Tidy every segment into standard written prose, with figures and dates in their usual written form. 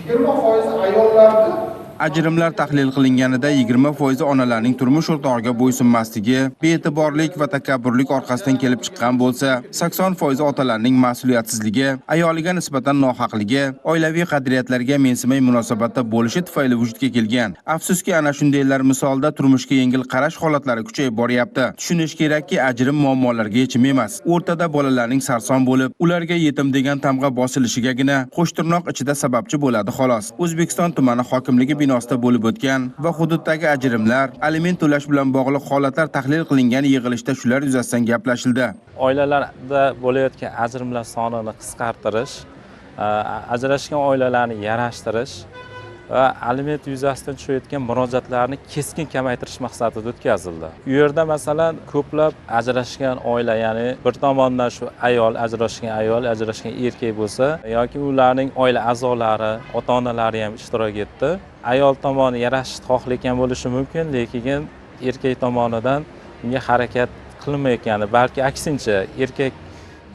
20% ayollarni Ajrimlar tahlil qilinganida 20% onalarning turmush o'rtog'iga bo'ysunmasligi, be'tiborlik va takabburlik orqasidan kelib chiqqan bo'lsa, 80% otalarning mas'uliyatsizligi, ayoliga nisbatan nohaqligi, oilaviy qadriyatlarga mensimay munosabatda bo'lishi tufayli vujudga kelgan. Afsuski, ana shundaylar misolida turmushga yengil qarash holatlari kuchayib boryapti. Tushunish kerakki, ajrim muammolarga yechim emas. O'rtada bolalarning sarson bo'lib, ularga yetim degan tamg'a bosilishigagina qo'shtirnoq ichida sababchi bo'ladi xolos. O'zbekiston tumani hokimligi binosida bo'lib o'tgan va hududdagi ajrimlar, aliment to'lash bilan bog'liq holatlar tahlil qilingan yig'ilishda shular yuzasidan gaplashildi. Oilalarda bo'layotgan ajrimlar sonini qisqartirish, ajrashgan oilalarni yarashtirish va aliment yuzasidan tushayotgan murojaatlarni keskin kamaytirish maqsadida o'tkazildi. Bu yerda masalan ko'plab ajrashgan oila, ya'ni bir tomondan shu ajrashgan erkak bo'lsa yoki ularning oila a'zolari, ota-onalari ham ishtirok etdi. Ayol tomoni yarashishni xohlagan bo'lishi mumkin, lekin erkak tomonidan bunga harakat qilmayotgani, balki aksincha erkak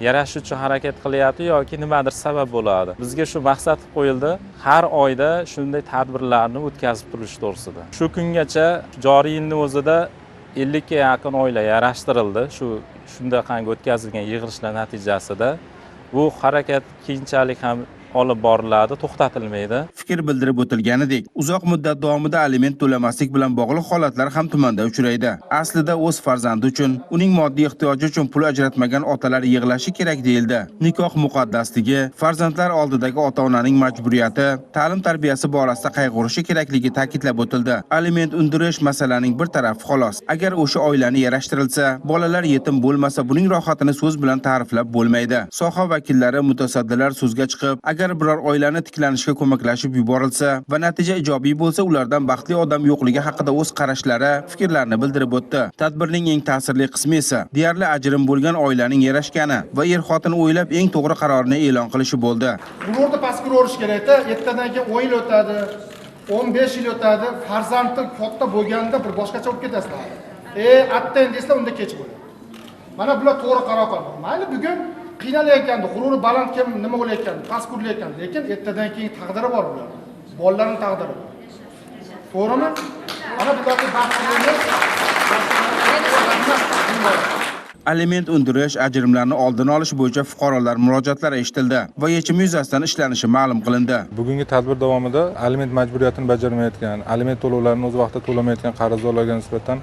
yarashish uchun harakat qilyapti yoki nimadir sabab bo'ladi. Bizga shu maqsad qo'yildi, har oyda shunday tadbirlarni o'tkazib turish to'g'risida. Shu kungacha joriy yilning o'zida 50 ga yaqin oila yarashtirildi. Shunday qancha o'tkazilgan yig'ilishlar natijasida bu harakat keyinchalik ham olib boriladi, to'xtatilmaydi. Fikr bildirib o'tilganidek, uzoq muddat davomida aliment to'lamaslik bilan bog'liq holatlar ham tumanda uchraydi. Aslida o'z farzandi uchun, uning moddiy ehtiyoji uchun pul ajratmagan otalar yig'lashi kerak deyildi. Nikoh muqaddasligi, farzandlar oldidagi ota-onaning majburiyati, ta'lim-tarbiyasi borasida qayg'urishi kerakligi ta'kidlab o'tildi. Aliment undirish masalaning bir tarafi xolos. Agar o'sha oilani yarashtirilsa, bolalar yetim bo'lmasa, buning rohatini so'z bilan ta'riflab bo'lmaydi. Soha vakillari, mutasaddilar so'zga chiqib, agar biror oilani tiklanishga ko'maklashib yuborilsa va natija ijobiy bo'lsa, ulardan baxtli odam yo'qligi haqida o'z qarashlari, fikrlarini bildirib o'tdi. Tadbirning eng ta'sirli qismi esa deyarli ajrim bo'lgan oilaning yarashgani va er-xotin o'ylab eng to'g'ri qarorni e'lon qilishi bo'ldi. Bu yerda paskir o'rish kerakda, ertadan keyin 10 yil o'tadi, 15 yil o'tadi, farzandi katta bo'lganda bir boshqacha bo'lib ketasizlar. Attang desizlar, unda kech bo'ladi. Mana bular to'g'ri qaror qildi. Mayli bugun qiynalayotgandi, g'ururi baland kim nima bo'layotgandi, paskurlayotgandi, lekin ertadan keyin taqdiri bor bular. Bolalarning taqdiri. To'g'rimi? Mana bularning baxtliligimiz. Aliment undirish, ajrimlarni oldini olish bo'yicha fuqarolar murojaatlari eshitildi va yechimi yuzasidan ishlanishi ma'lum qilindi. Bugungi tadbir davomida aliment majburiyatini bajarmayotgan, aliment to'lovlarini o'z vaqtida to'lamayotgan qarzdorlarga nisbatan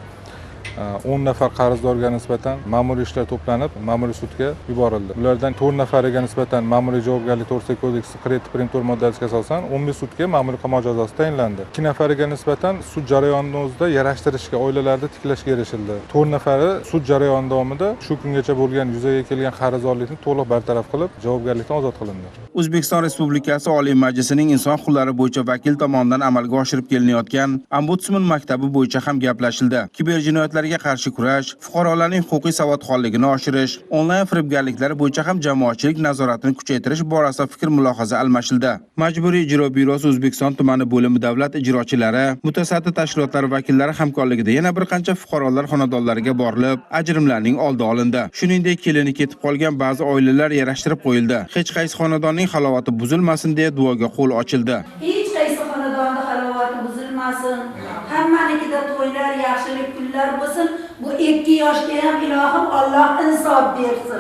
10 nafar qarzdorga nisbatan ma'muriy ishlar to'planib, ma'muriy sudga yuborildi. Ulardan 4 nafariga nisbatan ma'muriy javobgarlik to'g'risidagi kodeksi kredit primitor moddasiga asosan 11 sudga ma'muriy qamoq jazosi tayinlandi. 2 nafariga nisbatan sud jarayonining o'zida yarashtirishga, oilalarni tiklashga erishildi. 4 nafari sud jarayoni davomida shu kungacha bo'lgan yuzaga kelgan qarzdorlikni to'liq bartaraf qilib, javobgarlikdan ozod qilindi. O'zbekiston Respublikasi Oliy Majlisining inson huquqlari bo'yicha vakil tomonidan amalga oshirib kelinayotgan Ombudsman maktabi bo'yicha ham gaplashildi. Kiberjinoyatlarga qarshi kurash, fuqarolarning huquqiy savodxonligini oshirish, onlayn firibgarliklar bo'yicha ham jamoatchilik nazoratini kuchaytirish borasida fikr-mulohaza almashildi. Majburiy ijro byurosi O'zbekiston tumani bo'limi davlat ijrochilari, mutasaddi tashkilotlar vakillari hamkorligida yana bir qancha fuqarolar xonadonlariga borilib, ajrimlarning oldi olindi. Shuningdek, kelini ketib qolgan ba'zi oilalar yarashtirib qo'yildi. Hech qaysi xonadonning halovati buzilmasin deya duoga qo'l ochildi. Hech qaysi xonadonda halovati buzilmasin. Hammanikida to'ylar, yaxshilik kunlar bo'lsin. Bu 2 yoshga ham ilohim Alloh insof bersin.